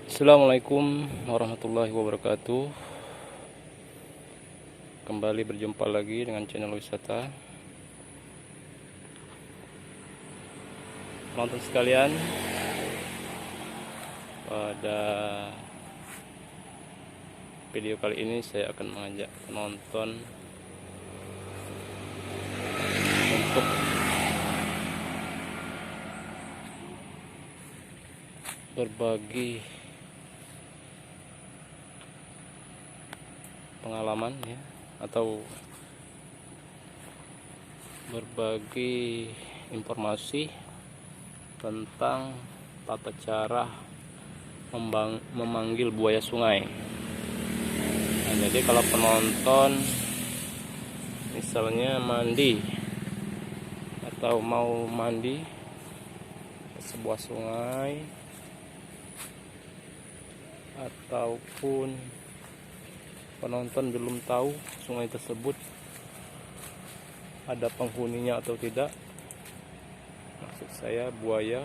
Assalamualaikum warahmatullahi wabarakatuh. Kembali berjumpa lagi dengan channel wisata. Penonton sekalian, pada video kali ini saya akan mengajak penonton untuk berbagi pengalaman ya, atau berbagi informasi tentang tata cara memanggil buaya sungai. Nah, jadi kalau penonton misalnya mandi atau mau mandi ke sebuah sungai, ataupun penonton belum tahu sungai tersebut ada penghuninya atau tidak, maksud saya buaya.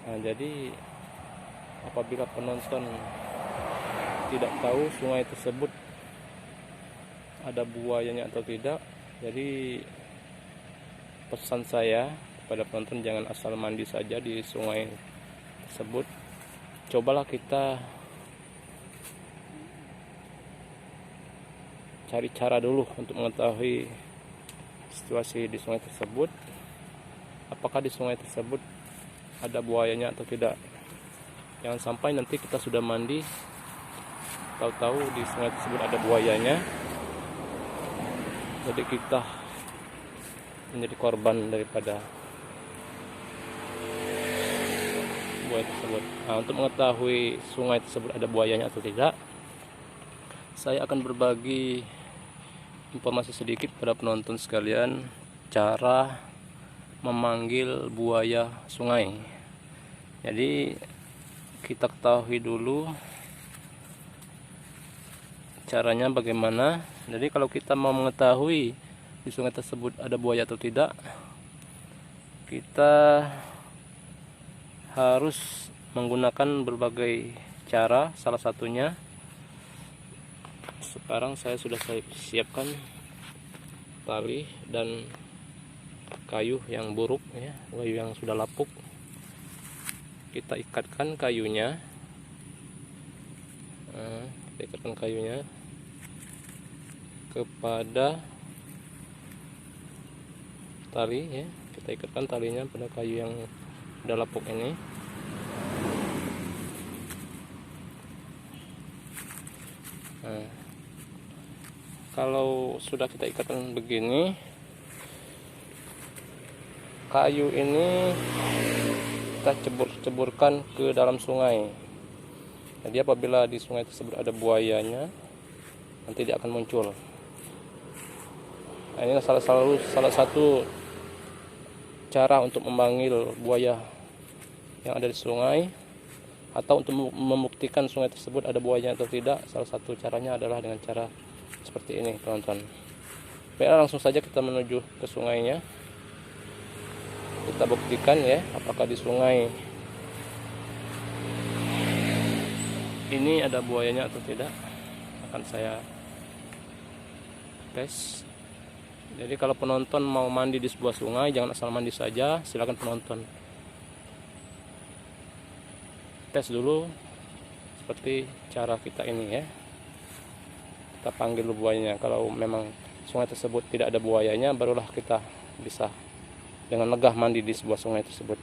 Nah, jadi apabila penonton tidak tahu sungai tersebut ada buayanya atau tidak, jadi pesan saya kepada penonton, jangan asal mandi saja di sungai tersebut. Cobalah kita cari cara dulu untuk mengetahui situasi di sungai tersebut, apakah di sungai tersebut ada buayanya atau tidak. Jangan sampai nanti kita sudah mandi, tahu-tahu di sungai tersebut ada buayanya, jadi kita menjadi korban daripada buaya tersebut. Nah, untuk mengetahui sungai tersebut ada buayanya atau tidak, saya akan berbagi informasi sedikit pada penonton sekalian cara memanggil buaya sungai. Jadi kita ketahui dulu caranya bagaimana. Jadi kalau kita mau mengetahui di sungai tersebut ada buaya atau tidak, kita harus menggunakan berbagai cara. Salah satunya, sekarang saya sudah siapkan tali dan kayu yang buruk ya, kayu yang sudah lapuk. Kita ikatkan kayunya, kepada tali ya. Kita ikatkan talinya pada kayu yang sudah lapuk ini. Nah, kalau sudah kita ikatkan begini, kayu ini kita ceburkan ke dalam sungai. Jadi apabila di sungai tersebut ada buayanya, nanti dia akan muncul. Nah, ini salah satu cara untuk memanggil buaya yang ada di sungai, atau untuk membuktikan sungai tersebut ada buayanya atau tidak. Salah satu caranya adalah dengan cara seperti ini, teman-teman. Baiklah, langsung saja kita menuju ke sungainya. Kita buktikan ya, apakah di sungai ini ada buayanya atau tidak. Akan saya tes. Jadi kalau penonton mau mandi di sebuah sungai, jangan asal mandi saja. Silakan penonton tes dulu seperti cara kita ini ya. Kita panggil buayanya. Kalau memang sungai tersebut tidak ada buayanya, barulah kita bisa dengan megah mandi di sebuah sungai tersebut.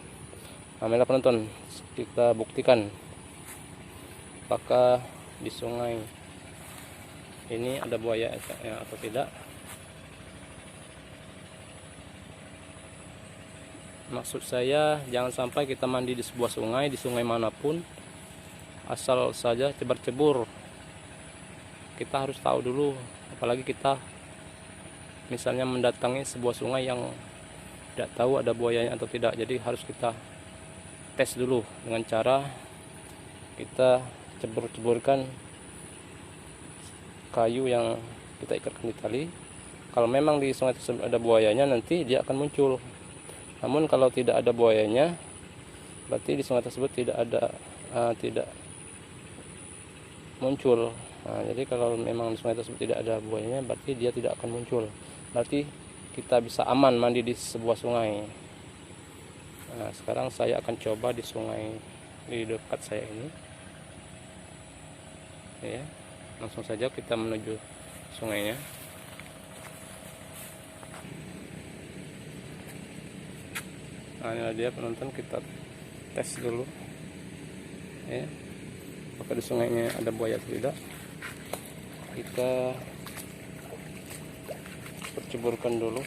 Nah, marilah penonton, kita buktikan apakah di sungai ini ada buaya atau tidak. Maksud saya, jangan sampai kita mandi di sebuah sungai, di sungai manapun, asal saja cebar-cebur. Kita harus tahu dulu, apalagi kita misalnya mendatangi sebuah sungai yang tidak tahu ada buayanya atau tidak. Jadi harus kita tes dulu dengan cara kita cebur-ceburkan kayu yang kita ikatkan di tali. Kalau memang di sungai tersebut ada buayanya, nanti dia akan muncul. Namun kalau tidak ada buayanya, berarti di sungai tersebut tidak muncul. Nah, jadi kalau memang di sungai tersebut tidak ada buayanya, berarti dia tidak akan muncul. Berarti kita bisa aman mandi di sebuah sungai. Nah, sekarang saya akan coba di sungai di dekat saya ini. Ya, langsung saja kita menuju sungainya. Nah, inilah dia penonton, kita tes dulu. Ya, apakah di sungainya ada buaya atau tidak. Kita perceburkan dulu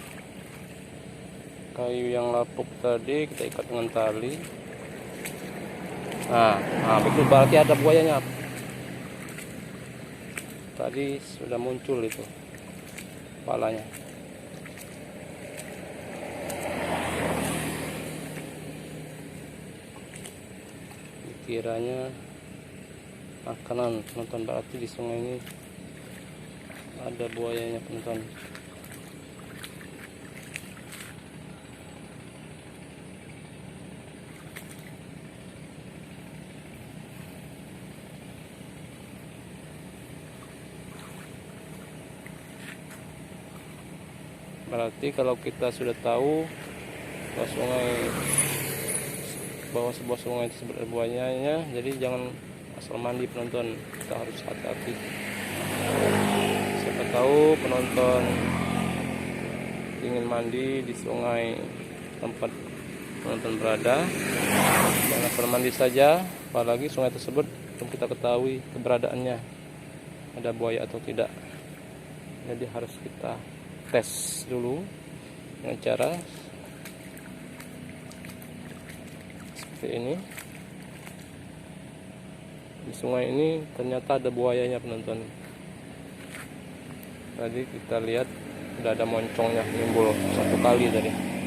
kayu yang lapuk tadi, kita ikat dengan tali. Nah, betul, berarti ada buayanya. Tadi sudah muncul itu kepalanya. Dikiranya makanan, penonton, berarti di sungai ini ada buayanya, penonton. Berarti kalau kita sudah tahu bahwa sebuah sungai tersebut ada buayanya, jadi jangan asal mandi, penonton. Kita harus hati-hati. Siapa tahu penonton ingin mandi di sungai tempat penonton berada, jangan asal mandi saja, apalagi sungai tersebut belum kita ketahui keberadaannya, ada buaya atau tidak. Jadi harus kita tes dulu dengan cara seperti ini. Di sungai ini ternyata ada buayanya, penonton. Tadi kita lihat sudah ada moncongnya timbul satu kali tadi.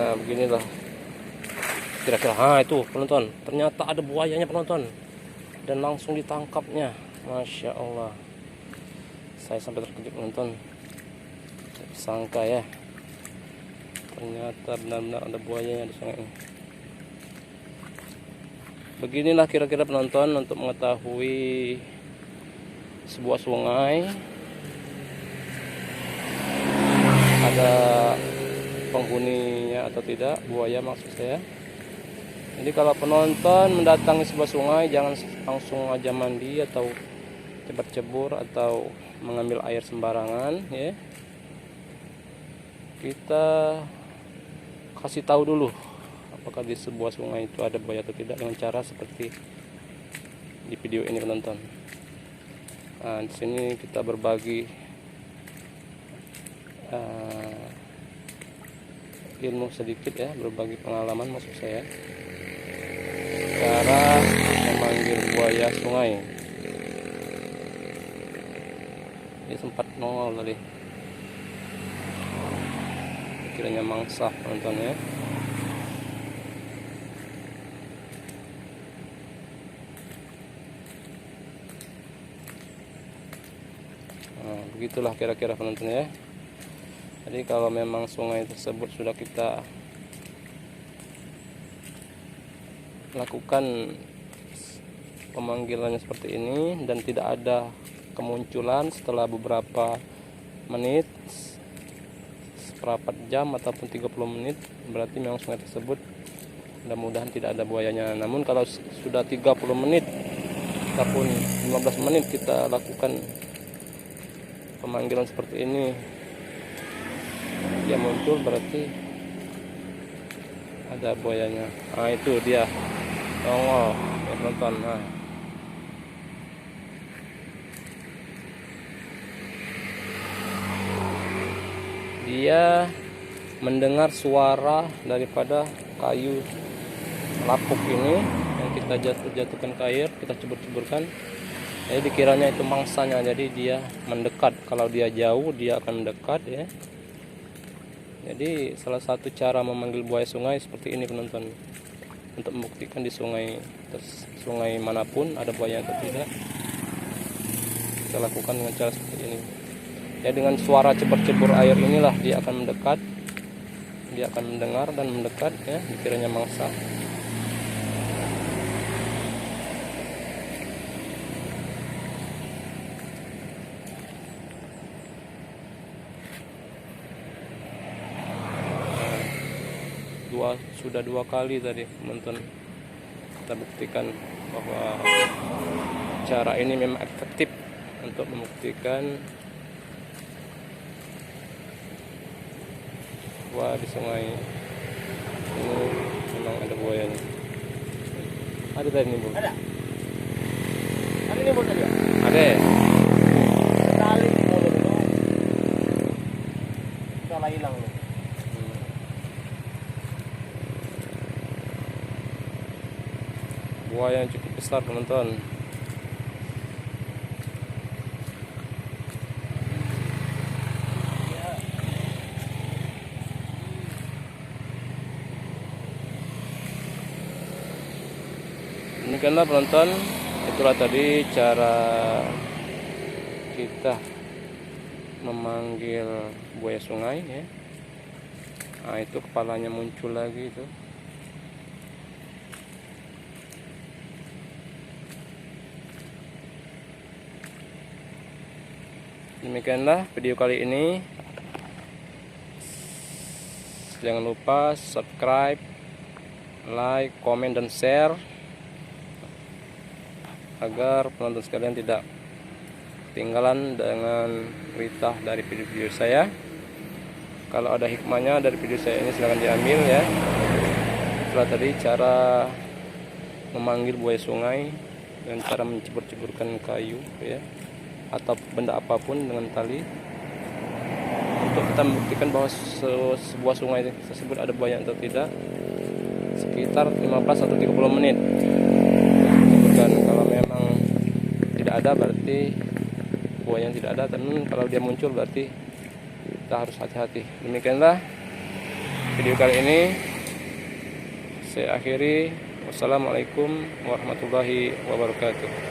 Nah, beginilah kira-kira. Itu penonton, ternyata ada buayanya, penonton, dan langsung ditangkapnya. Masya Allah, saya sampai terkejut, penonton. Tidak sangka ya, ternyata benar-benar ada buayanya di sungai ini. Beginilah kira-kira, penonton, untuk mengetahui sebuah sungai ada penghuninya atau tidak, buaya maksud saya. Jadi kalau penonton mendatangi sebuah sungai, jangan langsung aja mandi atau cebar-cebur atau mengambil air sembarangan, ya. Kita kasih tahu dulu apakah di sebuah sungai itu ada buaya atau tidak dengan cara seperti di video ini, penonton. Nah, di sini kita berbagi ilmu sedikit, ya, berbagi pengalaman maksud saya, cara memanggil buaya sungai. Dia sempat nongol tadi, kiranya mangsa, penonton, ya. Nah, begitulah kira-kira, penonton, ya. Jadi kalau memang sungai tersebut sudah kita lakukan pemanggilannya seperti ini dan tidak ada kemunculan setelah beberapa menit, seperempat jam ataupun 30 menit, berarti memang sungai tersebut mudah-mudahan tidak ada buayanya. Namun kalau sudah 30 menit ataupun 15 menit kita lakukan pemanggilan seperti ini, dia muncul, berarti ada buayanya. Nah, itu dia nongol, ya, penonton. Nah, dia mendengar suara daripada kayu lapuk ini yang kita jatuhkan ke air, kita cebur-ceburkan. Jadi dikiranya itu mangsanya, jadi dia mendekat. Kalau dia jauh dia akan mendekat ya. Jadi salah satu cara memanggil buaya sungai seperti ini penonton, untuk membuktikan di sungai manapun ada buaya atau tidak. Kita lakukan dengan cara seperti ini. Ya, dengan suara cebur-cebur air inilah dia akan mendekat. Dia akan mendengar dan mendekat ya, dikiranya mangsa. Sudah 2 kali tadi teman-teman kita buktikan bahwa cara ini memang efektif untuk membuktikan bahwa di sungai ini memang ada buayanya. Ada tadi nih, Bu? Ada nih, Bu, tadi ya? Ada. Sekali mulut itu salah hilang nih. Buaya yang cukup besar teman-teman. Demikianlah penonton, itulah tadi cara kita memanggil buaya sungai ya. Nah, itu kepalanya muncul lagi itu. Demikianlah video kali ini. Jangan lupa subscribe, like, komen, dan share agar penonton sekalian tidak ketinggalan dengan berita dari video-video saya. Kalau ada hikmahnya dari video saya ini silahkan diambil ya. Itulah tadi cara memanggil buaya sungai dengan cara mencebur-ceburkan kayu ya, atau benda apapun dengan tali, untuk kita membuktikan bahwa sebuah sungai tersebut ada buaya atau tidak, sekitar 15 atau 30 menit. Dan kalau memang tidak ada berarti buaya yang tidak ada, dan kalau dia muncul berarti kita harus hati-hati. Demikianlah video kali ini, saya akhiri. Wassalamualaikum warahmatullahi wabarakatuh.